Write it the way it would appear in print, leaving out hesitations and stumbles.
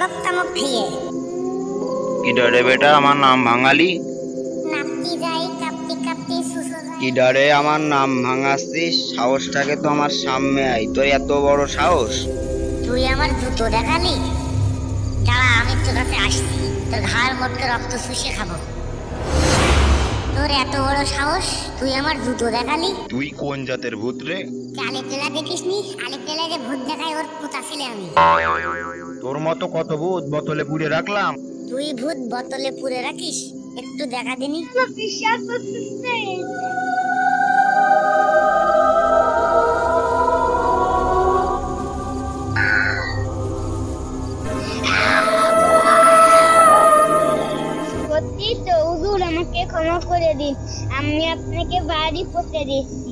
তদত্তম ভিয়ে কি ডরে বেটা আমার নাম ভাঙালি? নাপতি যাই কাপতি কাপতি সুসো যাই। কি ডরে আমার নাম ভাঙাচ্ছিস? সাহসটাকে তো আমার সামনে আই, তোর এত বড় সাহস? তুই আমার জুতো দেখালি? দাঁড়া, আমি তোর কাছে আসছি, তোর ঘাড় মোটকে রক্ত শুষে খাবো। তোর এত বড় সাহস, তুই আমার জুতো দেখালি? তুই কোন জাতের ভূত রে? আলিপেলা দেখিস নি? আলিপেলা যে ভূত দেখায় ওর পুতা ছিলে আমি। তোর মতো কত ভূত বোতলে পুড়ে রাখলাম। তুই ভূত বোতলে পুরে রাখিস? একটু দেখা দিনি। বিশ্বাস করছিস না? সত্যি তো হুজুর, আমাকে ক্ষমা করে দিন, আমি আপনাকে বাড়ি পৌঁছে দিচ্ছি।